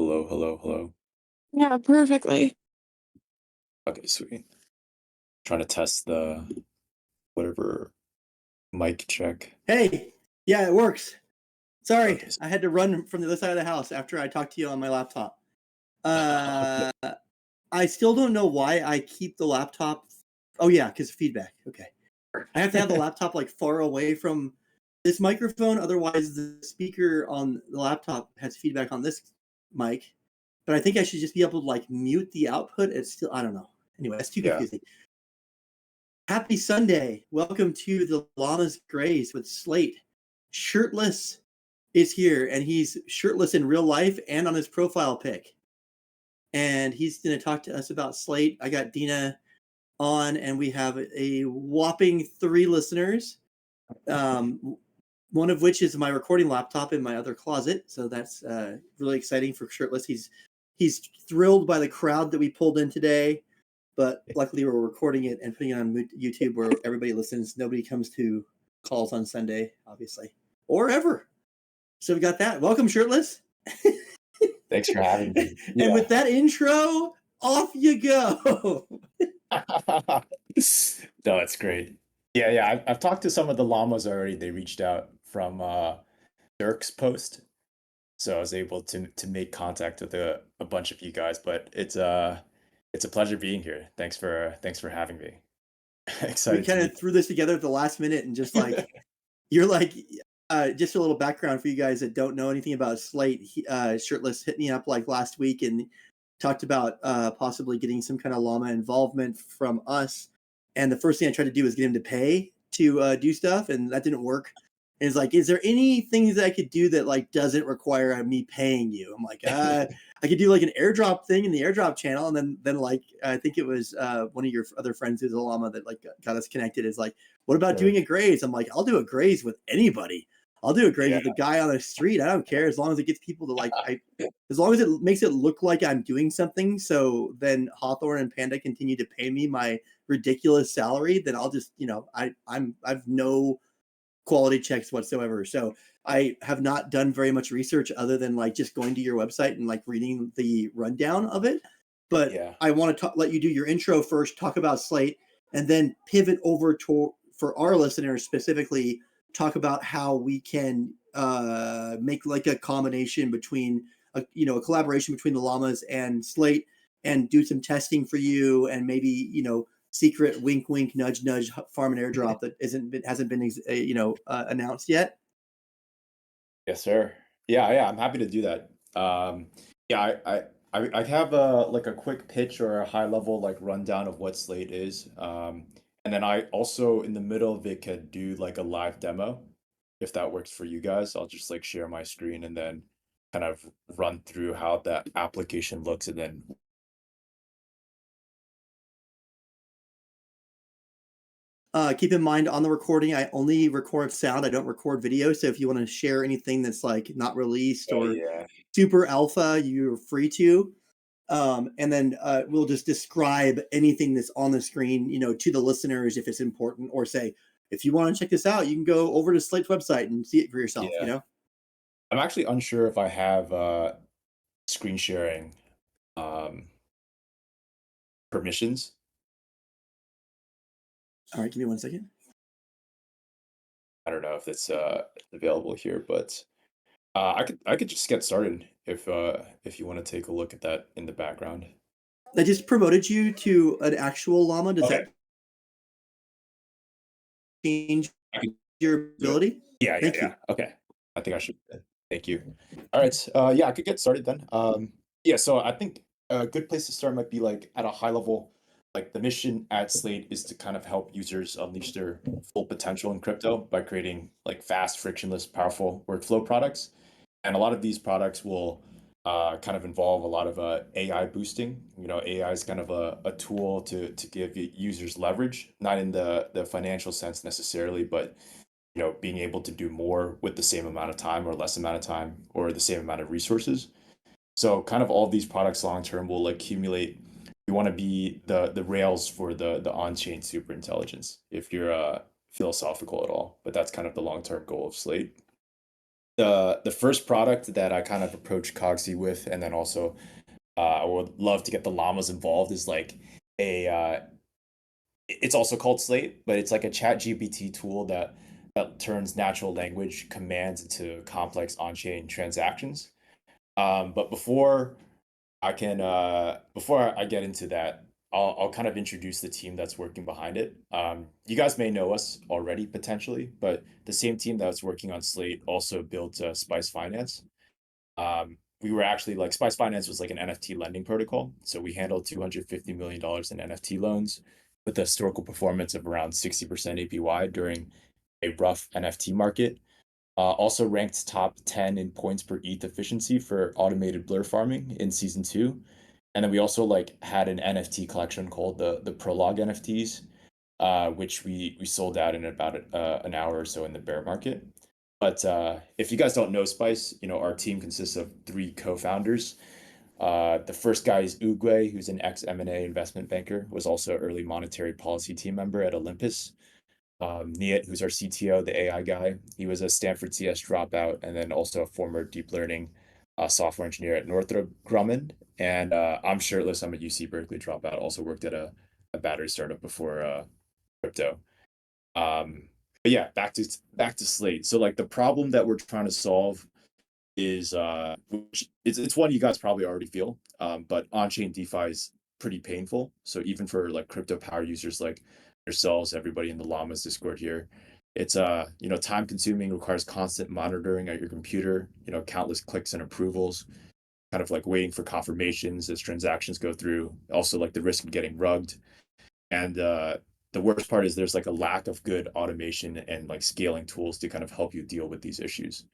Hello, hello, hello. Yeah, perfectly. Okay, sweet. Trying to test the whatever mic check. Hey, yeah, it works. Sorry, Okay. I had to run from the other side of the house after I talked to you on my laptop. Okay. Uh, I still don't know why I keep the laptop. Oh yeah, because feedback. Okay, I have to have the laptop like far away from this microphone, otherwise the speaker on the laptop has feedback on this mic. But I think I should just be able to like mute the output. It's still I don't know. Anyway, that's too Yeah. confusing. Happy Sunday. Welcome to the LLamas Graze with SLATE. Shirtless is here, and he's shirtless in real life and on his profile pic. And he's going to talk to us about SLATE. I got Dina on, and we have a whopping 3 listeners. One of which is my recording laptop in my other closet. So that's really exciting for Shirtless. He's thrilled by the crowd that we pulled in today. But luckily, we're recording it and putting it on YouTube where everybody listens. Nobody comes to calls on Sunday, obviously, or ever. So we got that. Welcome, Shirtless. Thanks for having me. And Yeah. with that intro, off you go. No, it's great. Yeah. I've talked to some of the llamas already. They reached out from Dirk's post, so I was able to make contact with a bunch of you guys. But it's a pleasure being here. Thanks for having me. We Excited to kind meet. of threw this together at the last minute and just like, you're like, just a little background for you guys that don't know anything about SLATE. Shirtless hit me up like last week and talked about possibly getting some kind of llama involvement from us. And the first thing I tried to do was get him to pay to do stuff, and that didn't work. And it's like, is there anything that I could do that like doesn't require me paying you? I'm like, I could do like an airdrop thing in the airdrop channel, and then like I think it was one of your other friends who's a llama that like got us connected. Is like, what about doing a graze? I'm like, I'll do a graze with anybody. I'll do a graze Yeah. with the guy on the street. I don't care as long as it gets people to like. As long as it makes it look like I'm doing something. So then Hawthorne and Panda continue to pay me my ridiculous salary. Then I'll just I've no quality checks whatsoever. So I have not done very much research other than like just going to your website and like reading the rundown of it. But Yeah. I want to let you do your intro first, talk about SLATE, and then pivot over to for our listeners specifically talk about how we can make like a combination between a collaboration between the llamas and SLATE and do some testing for you and maybe secret wink wink nudge nudge farm and airdrop that hasn't been announced yet. Yes, sir. Yeah, I'm happy to do that. Yeah, I have a like a quick pitch or a high level like rundown of what SLATE is. And then I also in the middle of it could do like a live demo if that works for you guys. I'll just like share my screen and then kind of run through how that application looks and then Keep in mind on the recording, I only record sound. I don't record video. So if you want to share anything that's like not released or yeah. super alpha, you're free to. And then we'll just describe anything that's on the screen, to the listeners if it's important, or say, if you want to check this out, you can go over to SLATE's website and see it for yourself, Yeah. I'm actually unsure if I have screen sharing um permissions. All right, give me 1 second. I don't know if it's available here, but I could just get started if you want to take a look at that in the background. I just promoted you to an actual llama. Does Okay. that change I can your do it. ability? Thank you. Okay. I think I should. Thank you. All right. Yeah, I could get started then. Yeah. So I think a good place to start might be like at a high level. Like the mission at SLATE is to kind of help users unleash their full potential in crypto by creating like fast, frictionless, powerful workflow products. And a lot of these products will kind of involve a lot of AI boosting. AI is kind of a tool to give users leverage, not in the financial sense necessarily, but being able to do more with the same amount of time or less amount of time or the same amount of resources. So kind of all of these products long term will accumulate. You want to be the rails for the on-chain super intelligence if you're philosophical at all. But that's kind of the long-term goal of SLATE. the first product that I kind of approached Cogsy with, and then also I would love to get the llamas involved is like a it's also called Slate, but it's like a chat GPT tool that turns natural language commands into complex on-chain transactions. But before I get into that, I'll kind of introduce the team that's working behind it. You guys may know us already potentially, but the same team that was working on Slate also built Spice Finance. We were actually like Spice Finance was like an NFT lending protocol. So we handled $250 million in NFT loans with a historical performance of around 60% APY during a rough NFT market. Also ranked top 10 in points per ETH efficiency for automated blur farming in season two. And then we also like had an NFT collection called the Prologue NFTs, which we sold out in about an hour or so in the bear market. But if you guys don't know Spice, our team consists of three co-founders. The first guy is Uguay, who's an ex-M&A investment banker, was also early monetary policy team member at Olympus. Niet, who's our CTO, the AI guy, he was a Stanford CS dropout and then also a former deep learning software engineer at Northrop Grumman. And I'm shirtless. I'm a UC Berkeley dropout. Also worked at a battery startup before crypto. But yeah, back to Slate. So like the problem that we're trying to solve is which it's one you guys probably already feel, but on-chain DeFi is pretty painful. So even for like crypto power users like yourselves, everybody in the Llamas Discord here, it's time consuming, requires constant monitoring at your computer, countless clicks and approvals, kind of like waiting for confirmations as transactions go through. Also like the risk of getting rugged. And the worst part is there's like a lack of good automation and like scaling tools to kind of help you deal with these issues.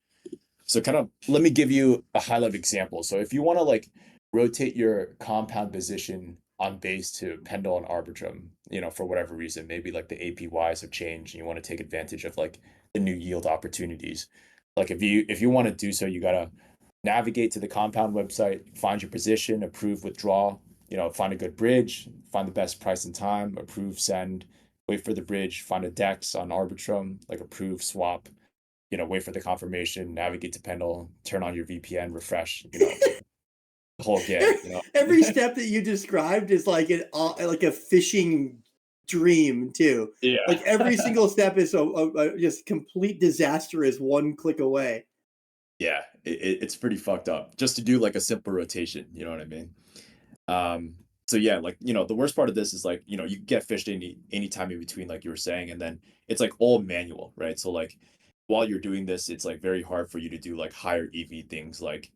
So kind of let me give you a high-level example. So if you want to like rotate your compound position on base to Pendle and Arbitrum, for whatever reason, maybe like the APYs have changed and you want to take advantage of like the new yield opportunities. Like if you want to do so, you gotta navigate to the compound website, find your position, approve, withdraw, find a good bridge, find the best price and time, approve, send, wait for the bridge, find a DEX on Arbitrum, like approve, swap, wait for the confirmation, navigate to Pendle, turn on your VPN, refresh, the whole get. Every step that you described is like like a fishing dream too. Yeah. Like every single step is just complete disaster is one click away. Yeah, it's pretty fucked up just to do like a simple rotation. You know what I mean? Um, so yeah, like, the worst part of this is like, you get fished any time in between, like you were saying, and then it's like all manual, right? So like while you're doing this, it's like very hard for you to do like higher EV things like,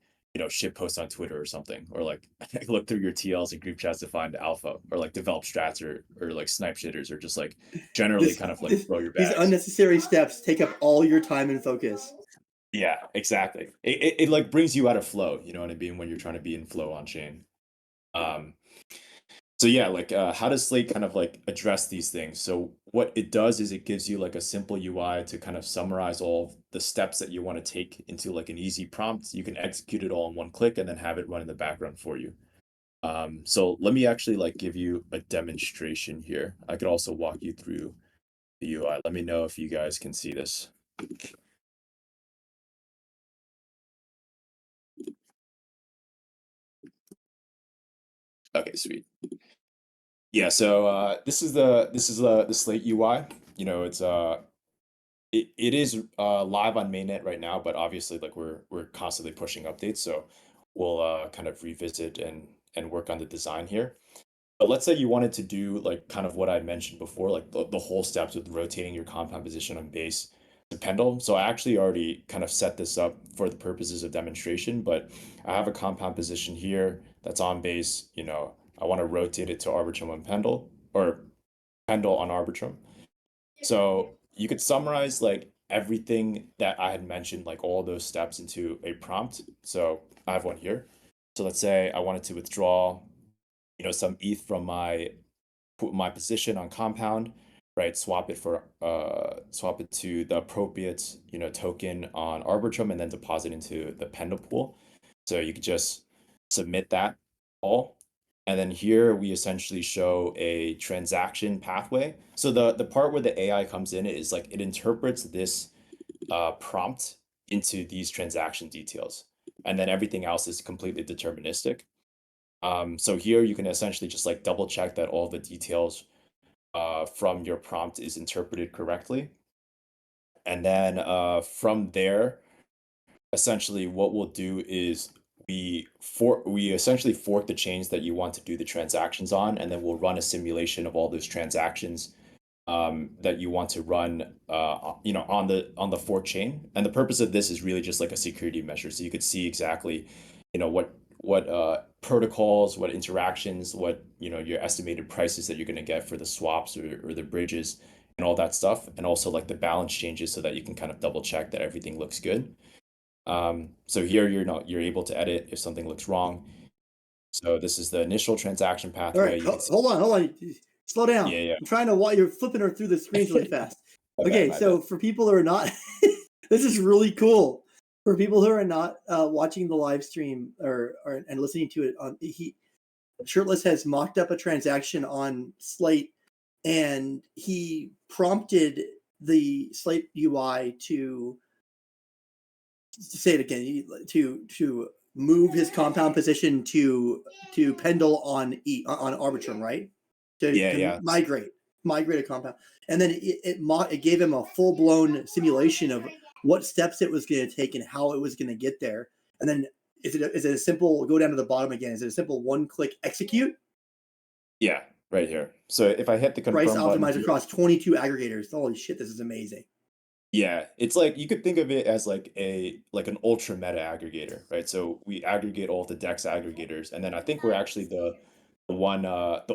shit post on Twitter or something, or like look through your TLs and group chats to find alpha, or like develop strats or like snipe shitters, or just like generally This, kind of like this throw your these bags. unnecessary steps take up all your time and focus. Yeah, exactly. It like brings you out of flow, you know what I mean, when you're trying to be in flow on chain. Um, So yeah, like how does Slate kind of like address these things? So what it does is it gives you like a simple UI to kind of summarize all of the steps that you want to take into like an easy prompt. You can execute it all in one click and then have it run in the background for you. So let me actually like give you a demonstration here. I could also walk you through the UI. Let me know if you guys can see this. Okay, sweet. Yeah, so this is the Slate UI. It's it is live on mainnet right now, but obviously like we're constantly pushing updates, so we'll kind of revisit and work on the design here. But let's say you wanted to do like kind of what I mentioned before, like the whole steps with rotating your compound position on base to Pendle. So I actually already kind of set this up for the purposes of demonstration, but I have a compound position here that's on base. I want to rotate it to Arbitrum on Pendle, or Pendle on Arbitrum. So you could summarize like everything that I had mentioned, like all those steps into a prompt. So I have one here. So let's say I wanted to withdraw, some ETH from my position on compound, right? Swap it to the appropriate, token on Arbitrum and then deposit into the Pendle pool. So you could just submit that all. And then here we essentially show a transaction pathway. So the part where the AI comes in is like it interprets this prompt into these transaction details. And then everything else is completely deterministic. So here you can essentially just like double check that all the details from your prompt is interpreted correctly. And then from there, essentially what we'll do is we essentially fork the chains that you want to do the transactions on, and then we'll run a simulation of all those transactions that you want to run on the fork chain. And the purpose of this is really just like a security measure, so you could see exactly what protocols, what interactions, what your estimated prices that you're going to get for the swaps or the bridges and all that stuff, and also like the balance changes so that you can kind of double check that everything looks good. So here you're able to edit if something looks wrong. So this is the initial transaction All right, pathway. You can see, hold on. Slow down. yeah, yeah. I'm trying to while you're flipping her through the screens really fast. My bad, Okay, my so bad. for people who are not, this is really cool. For people who are not watching the live stream or and listening to it on Shirtless has mocked up a transaction on Slate, and he prompted the Slate UI to say it again, to move his compound position to pendle on on Arbitrum, right? Yeah, To yeah. migrate a compound, and then it gave him a full blown simulation of what steps it was going to take and how it was going to get there. And then is it a simple go down to the bottom again? Is it a simple one click execute? Yeah, right here. So if I hit the Price confirm button optimized here, across 22 aggregators. Holy shit, this is amazing. yeah, it's like you could think of it as like an ultra meta aggregator, right? So we aggregate all the DEX aggregators, and then I think we're actually the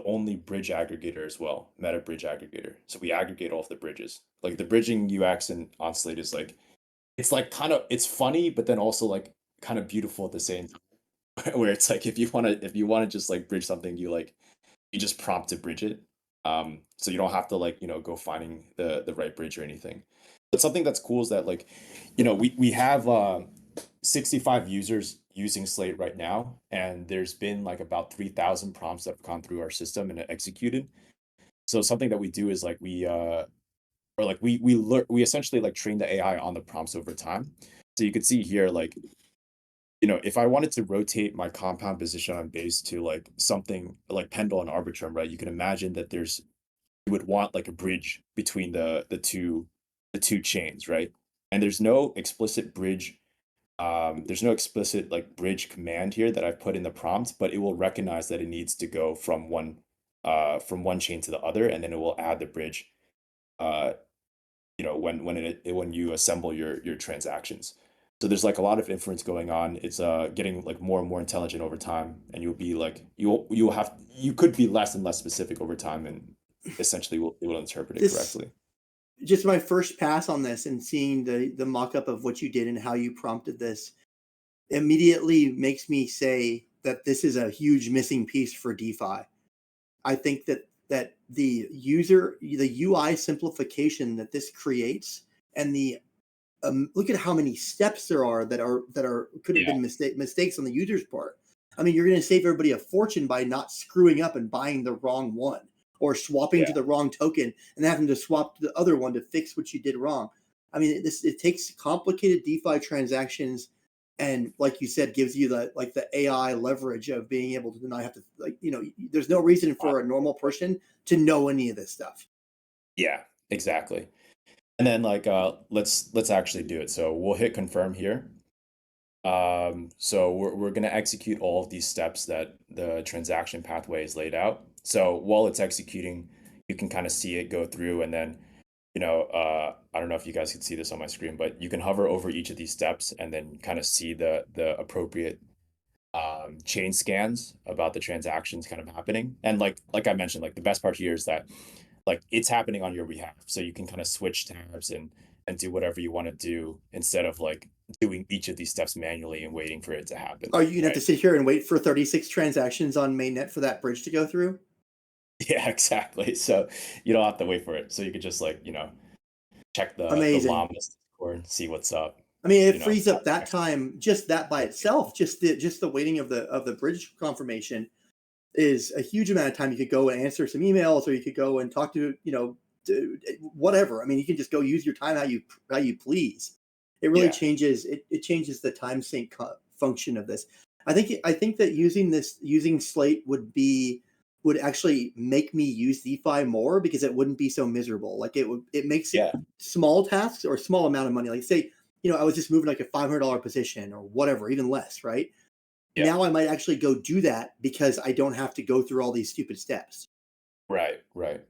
only bridge aggregator as well, meta bridge aggregator. So we aggregate all of the bridges. Like the bridging UX and on Slate is like it's like it's funny, but then also like kind of beautiful at the same time. Where it's like if you want to just like bridge something, you just prompt to bridge it. So you don't have to like, go finding the right bridge or anything. But something that's cool is that like, we have 65 users using Slate right now, and there's been like about 3,000 prompts that have gone through our system and executed. So something that we do is like we essentially like train the AI on the prompts over time. So you could see here like if I wanted to rotate my compound position on base to like something like Pendle and Arbitrum, right? You can imagine that you would want like a bridge between the two chains, right? And there's no explicit like bridge command here that I've put in the prompt, but it will recognize that it needs to go from one chain to the other, and then it will add the bridge uh when you assemble your transactions. So there's like a lot of inference going on. It's getting like more and more intelligent over time, and you'll be like you could be less and less specific over time, and essentially it will interpret it This correctly. just my first pass on this and seeing the mock-up of what you did and how you prompted this immediately makes me say that this is a huge missing piece for DeFi. I think that the UI simplification that this creates, and the look at how many steps there are that could have Yeah, been mistakes on the user's part. I mean, you're going to save everybody a fortune by not screwing up and buying the wrong one, or swapping yeah, to the wrong token and having to swap to the other one to fix what you did wrong. I mean, it takes complicated DeFi transactions, and like you said, gives you the AI leverage of being able to not have to There's no reason for a normal person to know any of this stuff. yeah, exactly. And then like let's actually do it. So we'll hit confirm here. So we're gonna execute all of these steps that the transaction pathway is laid out. So while it's executing, you can kind of see it go through, and then I don't know if you guys can see this on my screen, but you can hover over each of these steps and then kind of see the appropriate chain scans about the transactions kind of happening. And like I mentioned, like the best part here is that like it's happening on your behalf, so you can kind of switch tabs and do whatever you want to do instead of like doing each of these steps manually and waiting for it to happen, Are you gonna have to right? sit here and wait for 36 transactions on mainnet for that bridge to go through? Yeah, exactly. So you don't have to wait for it, so you could just like check the Amazing. llamas Discord, see what's up, I mean, you it know frees up that time. Just that by itself, just the waiting of the bridge confirmation is a huge amount of time. You could go and answer some emails, or you could go and talk to whatever. I mean, you can just go use your time how you please. It really Yeah. changes it changes the time sync function of this. I think that using Slate would actually make me use DeFi more because it wouldn't be so miserable. Like it makes it Yeah. small tasks or small amount of money. Like say, I was just moving like a $500 position or whatever, even less, right? Yeah. Now I might actually go do that because I don't have to go through all these stupid steps. Right, right.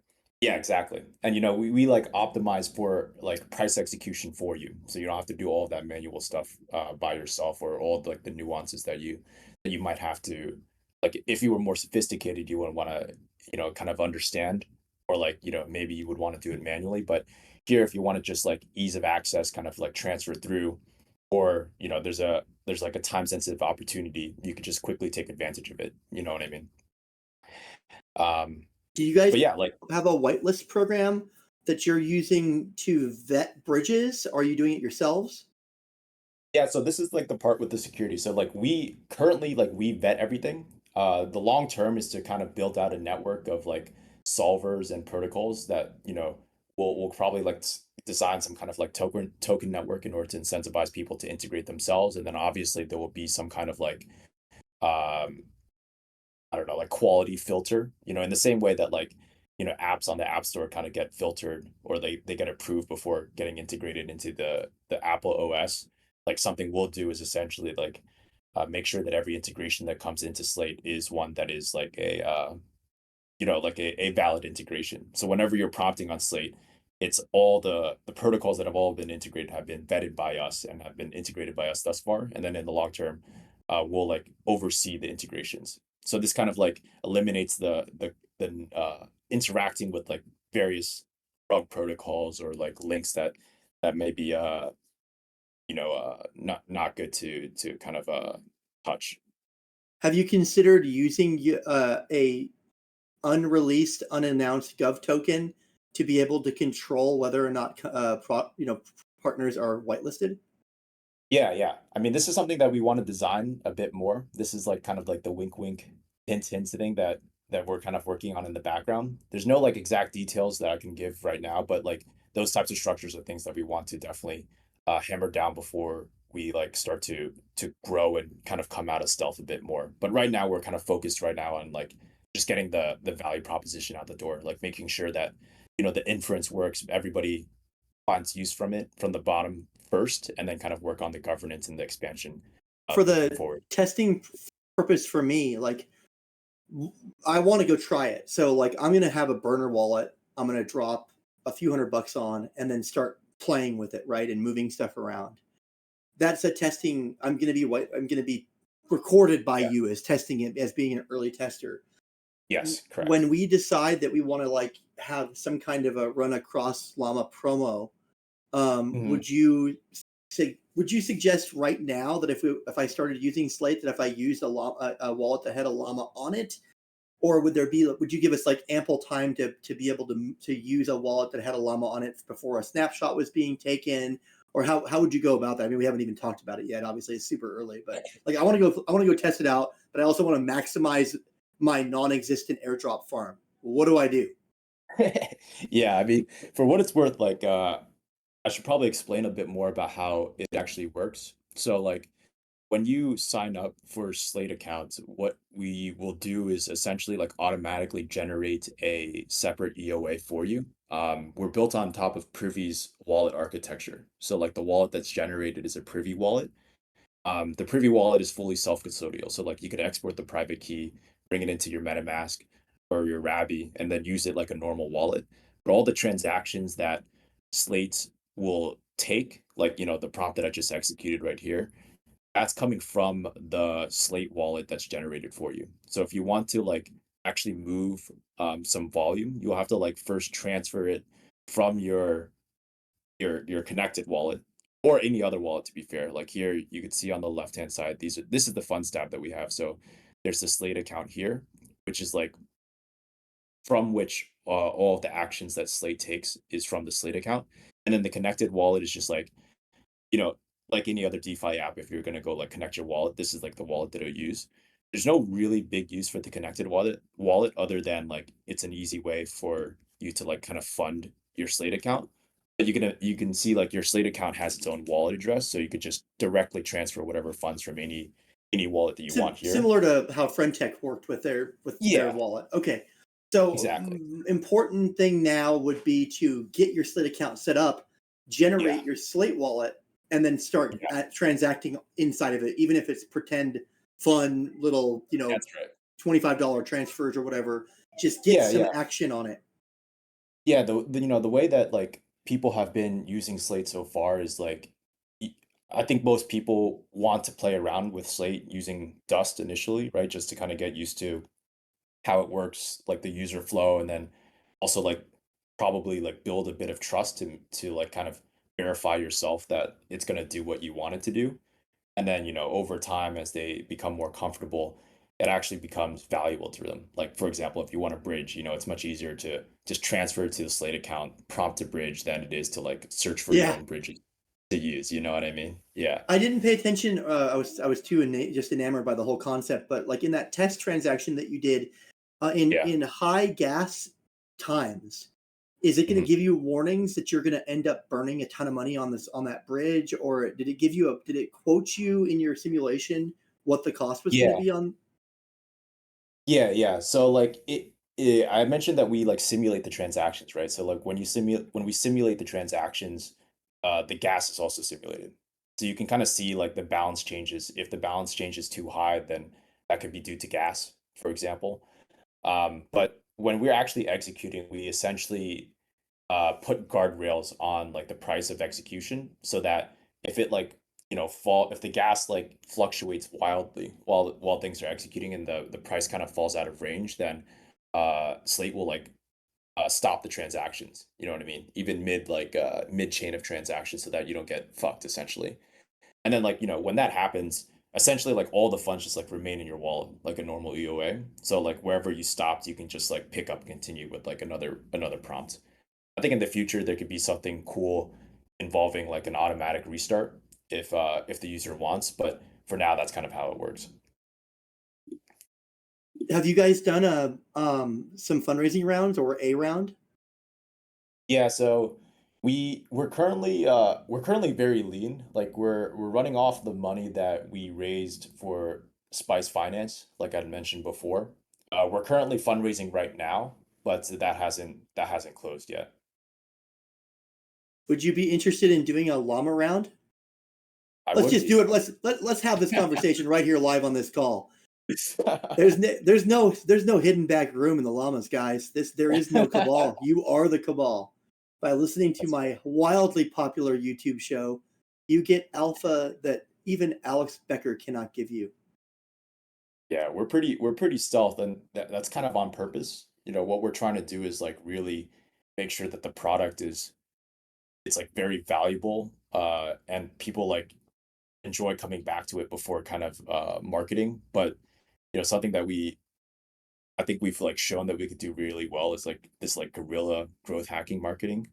Yeah, exactly. And we like optimize for like price execution for you. So you don't have to do all of that manual stuff by yourself or all like the nuances that you might have to like if you were more sophisticated, you would want to, kind of understand or like, maybe you would want to do it manually. But here if you want to just like ease of access kind of like transfer through or, there's like a time sensitive opportunity, you could just quickly take advantage of it. You know what I mean? Um, Do you guys but yeah, like have a whitelist program that you're using to vet bridges? Are you doing it yourselves? yeah, so this is like the part with the security. So like we currently like we vet everything. The long term is to kind of build out a network of like solvers and protocols that, will probably like design some kind of like token network in order to incentivize people to integrate themselves. And then obviously there will be some kind of like um I don't know, like quality filter, in the same way that like, apps on the App Store kind of get filtered or they get approved before getting integrated into the Apple OS. Like something we'll do is essentially like make sure that every integration that comes into Slate is one that is like like a valid integration. So whenever you're prompting on Slate, it's all the protocols that have all been integrated have been vetted by us and have been integrated by us thus far. And then in the long term, we'll like oversee the integrations. So this kind of like eliminates the interacting with like various rug protocols or like links that may be not good to kind of touch. Have you considered using a unreleased, unannounced Gov token to be able to control whether or not partners are whitelisted? Yeah, yeah. I mean, this is something that we want to design a bit more. This is like kind of like the wink wink hint hint thing that we're kind of working on in the background. There's no like exact details that I can give right now, but like those types of structures are things that we want to definitely hammer down before we like start to grow and kind of come out of stealth a bit more. But right now we're kind of focused right now on like just getting the value proposition out the door, like making sure that the inference works, everybody finds use from it from the bottom first, and then kind of work on the governance and the expansion For moving the forward. testing purpose for me, like I want to go try it. So like I'm gonna have a burner wallet. I'm gonna drop a few $100 on and then start playing with it, right, and moving stuff around. That's a testing. I'm gonna be recorded by Yeah. you as testing it as being an early tester. Yes, correct. When we decide that we want to like have some kind of a run across llama promo, Mhm. would you suggest right now that if I started using Slate that if I used a wallet that had a llama on it, or would you give us like ample time to be able to use a wallet that had a llama on it before a snapshot was being taken? Or how would you go about that? I mean, we haven't even talked about it yet. Obviously, it's super early, but like I want to go test it out, but I also want to maximize my non-existent airdrop farm. What do I do? Yeah, I mean, for what it's worth, like I should probably explain a bit more about how it actually works. So like when you sign up for Slate accounts, what we will do is essentially like automatically generate a separate EOA for you. We're built on top of Privy's wallet architecture. So like the wallet that's generated is a Privy wallet. The Privy wallet is fully self-custodial. So like you could export the private key, bring it into your MetaMask or your Rabby, and then use it like a normal wallet. But all the transactions that Slate will take, like the prompt that I just executed right here, that's coming from the Slate wallet that's generated for you. So if you want to like actually move some volume, you'll have to like first transfer it from your connected wallet or any other wallet, to be fair. Like here you could see on the left hand side, this is the funds tab that we have. So there's the Slate account here, which is like from which all of the actions that Slate takes is from the Slate account. And then the connected wallet is just like, you know, like any other DeFi app, if you're gonna go like connect your wallet, this is like the wallet that I use. There's no really big use for the connected wallet other than like it's an easy way for you to like kind of fund your Slate account. But you can see like your Slate account has its own wallet address, so you could just directly transfer whatever funds from any wallet that you want here. Similar to how Friendtech worked with their Yeah, wallet. Okay. So exactly. important thing now would be to get your Slate account set up, Yeah, generate your Slate wallet, and then start yeah, transacting inside of it, even if it's pretend fun little, that's right. $25 transfers or whatever. Just get Yeah, some yeah. action on it. Yeah, the way that like people have been using Slate so far is like y- I think most people want to play around with Slate using Dust initially, right? Just to kind of get used to how it works, like the user flow, and then also like probably like build a bit of trust to like kind of verify yourself that it's going to do what you want it to do. And then, over time, as they become more comfortable, it actually becomes valuable to them. Like, for example, if you want a bridge, it's much easier to just transfer it to the Slate account, prompt a bridge than it is to like search for your Yeah. own bridges to use. You know what I mean? Yeah. I didn't pay attention. I was too just enamored by the whole concept. But like in that test transaction that you did, Yeah. in high gas times, is it going to Mhm. give you warnings that you're going to end up burning a ton of money on that bridge, or did it quote you in your simulation what the cost was going to Yeah. be on? Yeah. Yeah. So like I mentioned that we like simulate the transactions, right? So like when we simulate the transactions, the gas is also simulated. So you can kind of see like the balance changes. If the balance changes too high, then that could be due to gas, for example. But when we're actually executing, we essentially put guardrails on like the price of execution so that if it like fall if the gas like fluctuates wildly while things are executing and the price kind of falls out of range, then Slate will like stop the transactions. You know what I mean? Even mid chain of transactions so that you don't get fucked essentially. And then like, when that happens, essentially like all the funds just like remain in your wallet like a normal EOA. So like wherever you stopped, you can just like pick up and continue with like another prompt. I think in the future there could be something cool involving like an automatic restart if the user wants, but for now that's kind of how it works. Have you guys done some fundraising rounds or a round? Yeah, so we're currently very lean. Like we're running off the money that we raised for Spice Finance, like I'd mentioned before. We're currently fundraising right now, but that hasn't closed yet. Would you be interested in doing a llama round? I Let's would just do be. it. Let's have this conversation right here live on this call. There's no hidden back room in the llamas, guys. There is no cabal. You are the cabal. By listening to That's- my wildly popular YouTube show, you get alpha that even Alex Becker cannot give you. Yeah, we're pretty stealth, and that's kind of on purpose. What we're trying to do is like really make sure that the product is it's like very valuable, and people like enjoy coming back to it before kind of marketing. But something that I think we've like shown that we could do really well is like this like guerrilla growth hacking marketing.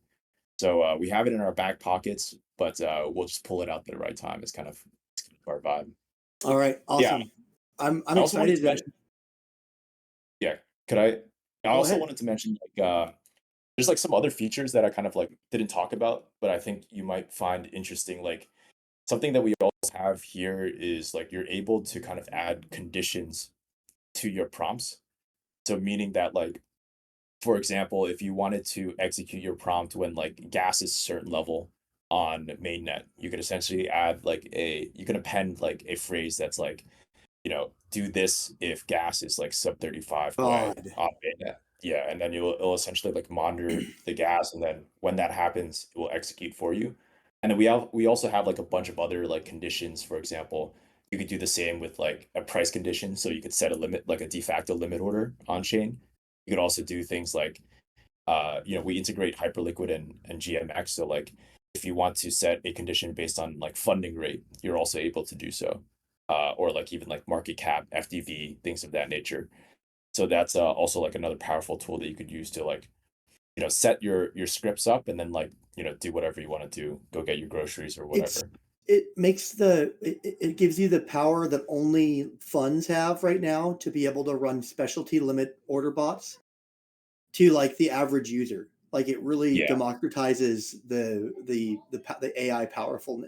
So we have it in our back pockets, but we'll just pull it out at the right time. It's kind of our vibe. All right, Yeah, awesome. I'm I also wanted excited to to mention. Yeah, could I? I go also ahead. wanted to mention like there's like some other features that I kind of like didn't talk about, but I think you might find interesting. Like something that we also have here is like you're able to kind of add conditions to your prompts. So meaning that like, for example, if you wanted to execute your prompt when like gas is a certain level on mainnet, you could essentially add like you can append like a phrase that's like, do this if gas is like sub 35 Gwei God. on mainnet. Yeah, and then it'll essentially like monitor the gas, and then when that happens, it will execute for you. And then we also have like a bunch of other like conditions. For example, you could do the same with like a price condition, so you could set a limit, like a de facto limit order on chain. You could also do things like we integrate Hyperliquid and GMX. So like if you want to set a condition based on like funding rate, you're also able to do so. Or like even like market cap, FDV, things of that nature. So that's also like another powerful tool that you could use to like, set your scripts up and then like, do whatever you want to do, go get your groceries or It's whatever. it gives you the power that only funds have right now to be able to run specialty limit order bots to like the average user. Like it really Yeah. democratizes the AI powerful,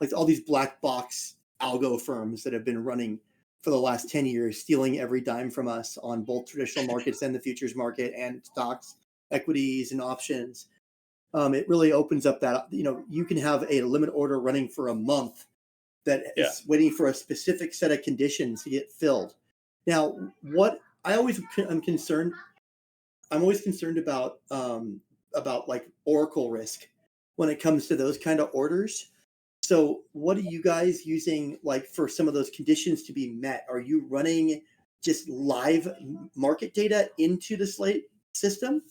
like all these black box algo firms that have been running for the last 10 years, stealing every dime from us on both traditional markets and the futures market and stocks, equities, and options. It really opens up that, you can have a limit order running for a month that Yeah. is waiting for a specific set of conditions to get filled. Now, what I always am concerned, I'm always concerned about like Oracle risk when it comes to those kind of orders. So, what are you guys using like for some of those conditions to be met? Are you running just live market data into the Slate system?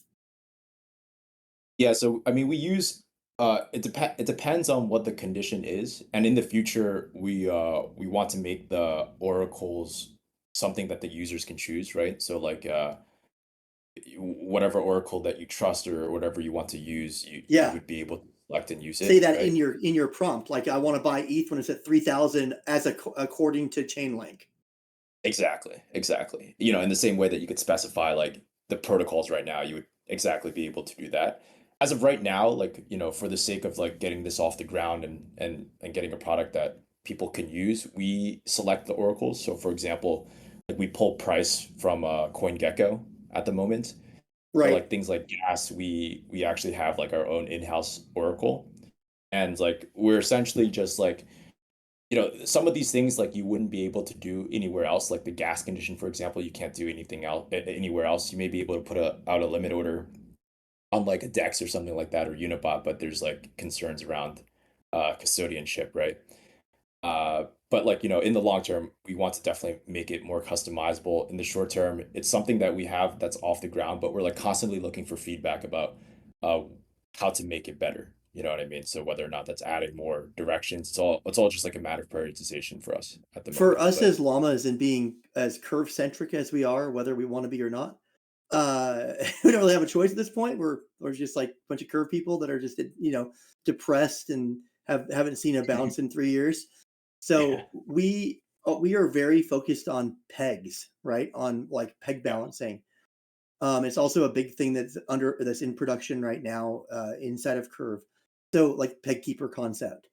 Yeah, so I mean, we use it depends on what the condition is, and in the future, we want to make the oracles something that the users can choose, right? So like whatever oracle that you trust or whatever you want to use, you Yeah. would be able to select and use Say it, that right? in your prompt, like I want to buy ETH when it's at 3,000 as according to Chainlink. Exactly, exactly. You know, in the same way that you could specify like the protocols right now, you would exactly be able to do that. As of right now, like, you know, for the sake of like getting this off the ground and getting a product that people can use, we select the oracles. So for example, like we pull price from CoinGecko at the moment. For Right. like things like gas, we actually have like our own in-house oracle. And like we're essentially just like you know, some of these things like you wouldn't be able to do anywhere else, like the gas condition, for example, you can't do anything else anywhere else. You may be able to put out a limit order on like a DEX or something like that or Unibot, but there's like concerns around custodianship, right? But like, you know, in the long term, we want to definitely make it more customizable. In the short term, it's something that we have that's off the ground, but we're like constantly looking for feedback about uh how to make it better. You know what I mean? So whether or not that's adding more directions, it's all just like a matter of prioritization for us at the For moment. us But as llamas and being as curve centric as we are, whether we want to be or not, we don't really have a choice at this point. We're just like a bunch of curve people that are just depressed and haven't seen a bounce in 3 years. yeah, So we are very focused on pegs, right? On like peg yeah, balancing. It's also a big thing that's in production right now inside of Curve. So like peg keeper concept.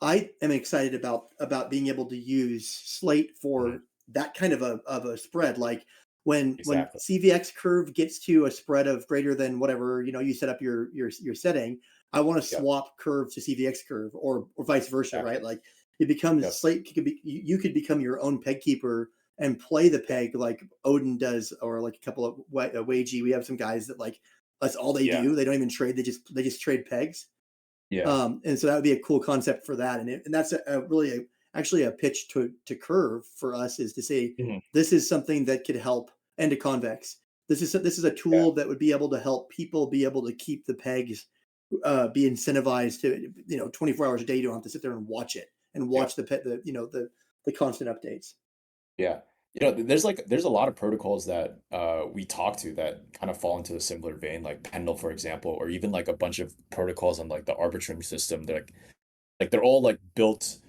I am excited about being able to use Slate mhm, for that kind of a spread. Like when exactly. CVX curve gets to a spread of greater than whatever you set up your setting, I want to Yep, swap curve to CVX curve or vice versa, right? exactly. Like it becomes Yep, Slate could be you could become your own peg keeper and play the yeah, peg like Odin does, or like a couple of Wagey. We have some guys that like that's all they yeah, do. They don't even trade. They just trade pegs. yeah, And so that would be a cool concept for that. And that's actually a pitch to Curve for us is to say mhm, this is something that could help, and to Convex. This is a yeah, tool that would be able to help people be able to keep the pegs, be incentivized to 24 hours a day. You don't have to sit there and watch it and yeah. watch the constant updates. Yeah. You know, there's a lot of protocols that we talk to that kind of fall into a similar vein, like Pendle, for example, or even like a bunch of protocols on like the Arbitrum system. Like they're all like built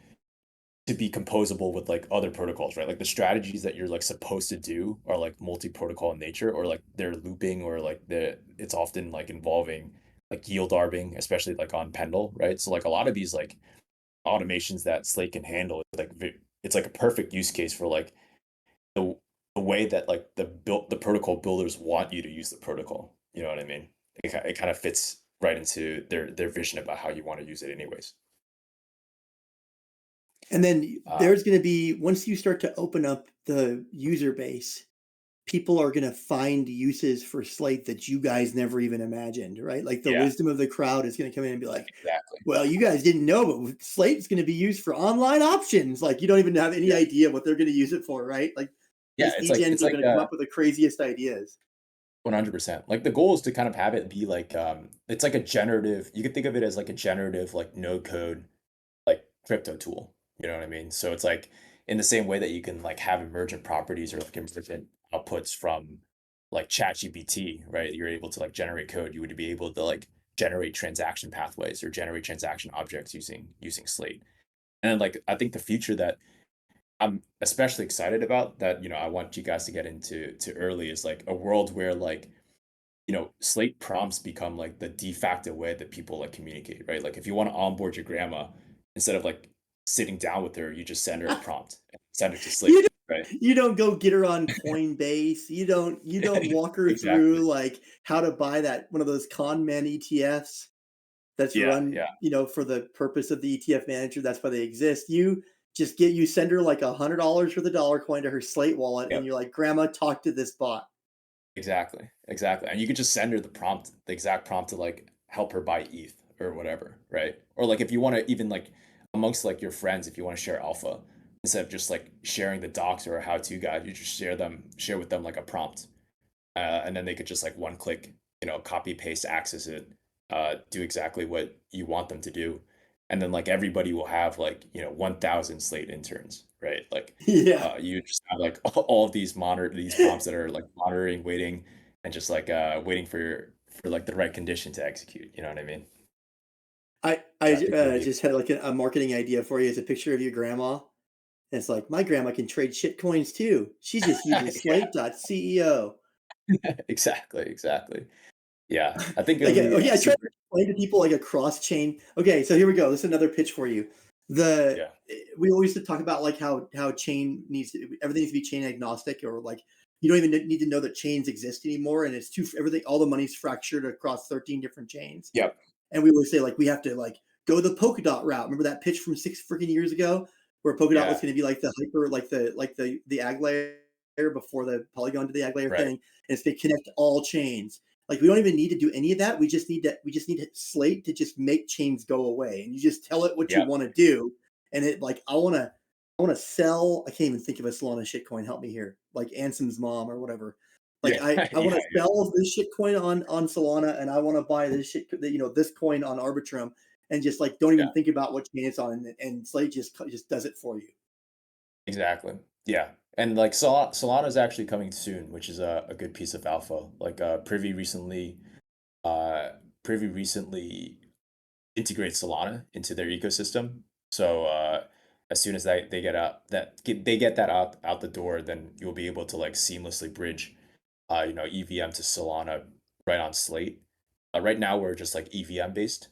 to be composable with like other protocols, right? Like the strategies that you're like supposed to do are like multi-protocol in nature, or like they're looping, or like it's often like involving like yield arbing, especially like on Pendle, right? So like a lot of these like automations that Slate can handle, it's like a perfect use case for like the the way that like the protocol builders want you to use the protocol. You know what I mean? It kind of fits right into their vision about how you want to use it, anyways. And then Uh, there's going to be, once you start to open up the user base, people are going to find uses for Slate that you guys never even imagined, right? Like the yeah, wisdom of the crowd is going to come in and be like, exactly. well, you guys didn't know, but Slate is going to be used for online options. Like you don't even have any Yeah, idea what they're going to use it for, right? Like yeah. these It's like degens are going to come up with the craziest ideas. 100%. Like the goal is to kind of have it be like it's like a generative. You could think of it as like a generative like no code like crypto tool. You know what I mean? So it's like in the same way that you can like have emergent properties or like emergent outputs from like ChatGPT, right? You're able to like generate code. You would be able to like generate transaction pathways or generate transaction objects using Slate. And then like I think the future that I'm especially excited about that, you know, I want you guys to get into early is like a world where like Slate prompts become like the de facto way that people like communicate, right? Like if you want to onboard your grandma, instead of like sitting down with her, you just send her a prompt and send it to You Slate, don't right? you don't go get her on Coinbase. You don't walk her Exactly. through, like, how to buy that one of those con man ETFs that's Yeah, run, yeah, for the purpose of the ETF manager. That's why they exist. You send her like $100 for the dollar coin to her Slate wallet, and yep. you're like, "Grandma, talk to this bot." Exactly, exactly, and you could just send her the exact prompt to, like, help her buy ETH or whatever, right? Or, like, if you wanna even, like, amongst, like, your friends, if you wanna share alpha, instead of just, like, sharing the docs or a how-to guide, you just share with them, like, a prompt, and then they could just, like, one click, copy, paste, access it, do exactly what you want them to do, and then, like, everybody will have, like, 1,000 Slate interns, right? Like, Yeah. you just have like all of these prompts that are like monitoring, waiting, and just like waiting for like the right condition to execute. You know what I mean? Yeah, I think it would be Just had, like, a marketing idea for you. It's a picture of your grandma, and it's like, "My grandma can trade shit coins too. She just uses yeah, Slate.CEO." exactly, exactly. Yeah, I think it'll Like, be oh, yeah, I try to super. explain to people like a cross chain. Okay, so here we go. This is another pitch for you. Yeah, We always talk about like how everything needs to be chain agnostic, or like you don't even need to know that chains exist anymore, and it's too everything. All the money's fractured across 13 different chains, yep, and we always say like we have to like go the Polkadot route. Remember that pitch from 6 freaking years ago, where Polkadot was yeah, going to be like the hyper, like the ag layer before the Polygon did the ag layer right, thing, and it's to connect all chains. Like we don't even need to do any of that. We just need to Slate to just make chains go away, and you just tell it what you yep, want to do, and it like I want to sell. I can't even think of a Solana shitcoin. Help me here, like Ansom's mom or whatever. Like yeah, I yeah, want to yeah, sell this shitcoin on Solana, and I want to buy this this coin on Arbitrum, and just like don't yeah. even think about what chain it's on, and Slate just does it for you. Exactly. Yeah. And like Solana is actually coming soon, which is a good piece of alpha. Like uh Privy recently integrate Solana into their ecosystem. So as soon as they get they get that out the door, then you'll be able to like seamlessly bridge EVM to Solana right on Slate. Right now we're just like EVM based,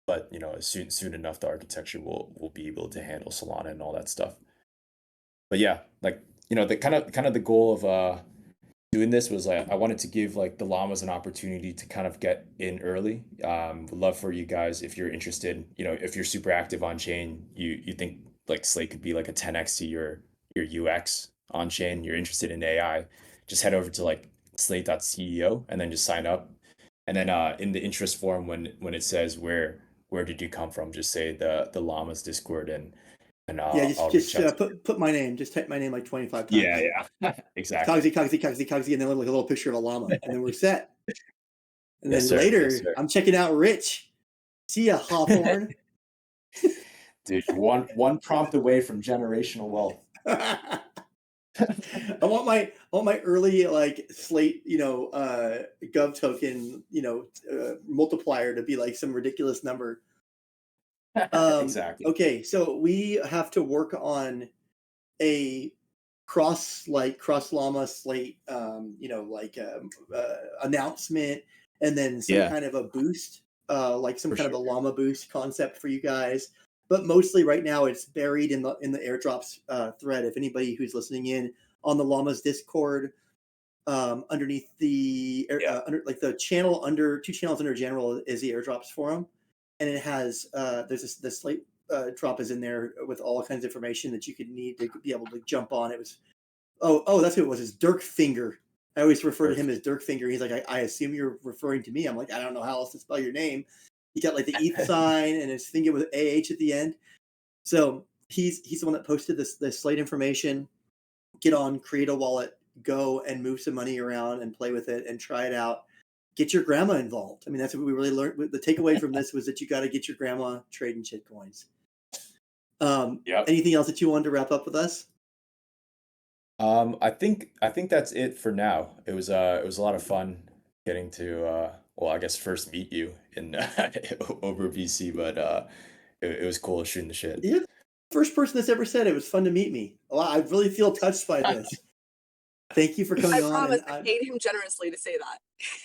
but soon enough the architecture will be able to handle Solana and all that stuff. But yeah, like the kind of the goal of doing this was like I wanted to give like the llamas an opportunity to kind of get in early. Would love for you guys if you're interested. If you're super active on chain, you think like Slate could be like a 10x to your UX on chain. You're interested in AI, just head over to like slate.ceo and then just sign up. And then in the interest form, when it says where did you come from, just say the llamas Discord and Yeah, I'll just reach just out uh, to you. put my name. Just type my name like 25 Yeah, times. yeah, exactly. Cogsy, Cogsy, Cogsy, Cogsy, and then like a little picture of a llama, and then we're set. And Yes, then sir. Yes, later, sir. I'm checking out Rich. See ya, Hawthorne. Dude, you're one prompt away from generational wealth. I want my early like Slate, Gov token, multiplier to be like some ridiculous number. Exactly. Okay, so we have to work on a cross llama Slate, announcement, and then some Yeah, kind of a boost, like some for kind of sure. a llama boost concept for you guys. But mostly right now, it's buried in the airdrops thread. If anybody who's listening in on the llamas Discord, underneath Yeah, under like the channel under two channels under general is the airdrops forum, and it has there's this the Slate drop is in there with all kinds of information that you could need to be able to jump on. It was that's who it was. It's Dirk Finger. I always refer to him as perfect. Dirk Finger. He's like, I assume you're referring to me. I'm like, I don't know how else to spell your name. He got like the ETH sign and his finger with AH at the end. So he's the one that posted this Slate information. Get on, create a wallet, go and move some money around and play with it and try it out. Get your grandma involved. I mean, that's what we really learned. The takeaway from this was that you got to get your grandma trading shit coins. Yep. Anything else that you wanted to wrap up with us? I think that's it for now. It was a lot of fun getting to well, I guess first meet you in over VC, but it was cool shooting the shit. You're the first person that's ever said it was fun to meet me. Well, I really feel touched by this. Thank you for coming I on. promise And I paid him generously to say that.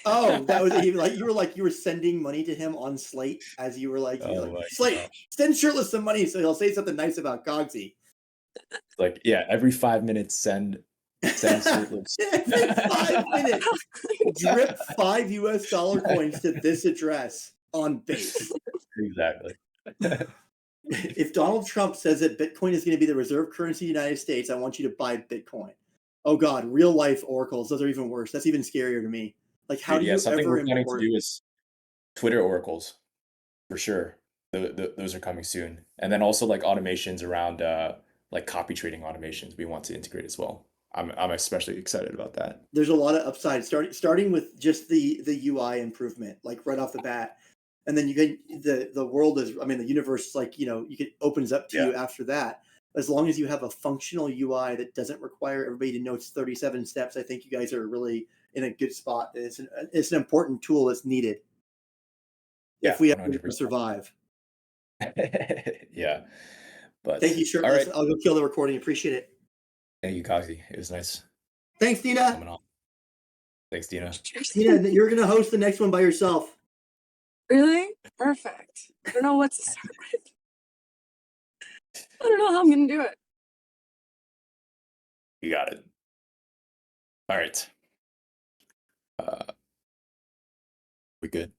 oh, that was even like you were sending money to him on Slate as you're like Oh my Slate, gosh. send Shirtless some money so he'll say something nice about Cogsy. Like, yeah, every 5 minutes, send shirtless. Every 5 minutes, drip $5 coins to this address on base. Exactly. If Donald Trump says that Bitcoin is going to be the reserve currency of the United States, I want you to buy Bitcoin. Oh God, real life oracles. Those are even worse. That's even scarier to me. Like, how Dude, do yeah, you something ever we're planning to import? do is Twitter oracles for sure. Those are coming soon, and then also like automations around like copy trading automations we want to integrate as well. I'm especially excited about that. There's a lot of upside. Starting with just the UI improvement, like right off the bat, and then you get the world is. I mean, the universe, like opens up to Yeah. you after that. As long as you have a functional UI that doesn't require everybody to know it's 37 steps, I think you guys are really in a good spot. It's an important tool that's needed Yeah, if we ever 100%. survive. Yeah, but Thank you, all Shirtless. right. I'll go kill the recording. Appreciate it. Thank you, Coxie. It was nice Thanks, Dina. coming on. Thanks, Dina. Dina, you're gonna host the next one by yourself. Really? Perfect. I don't know what to start with. I don't know how I'm gonna do it. You got it. All right. We good?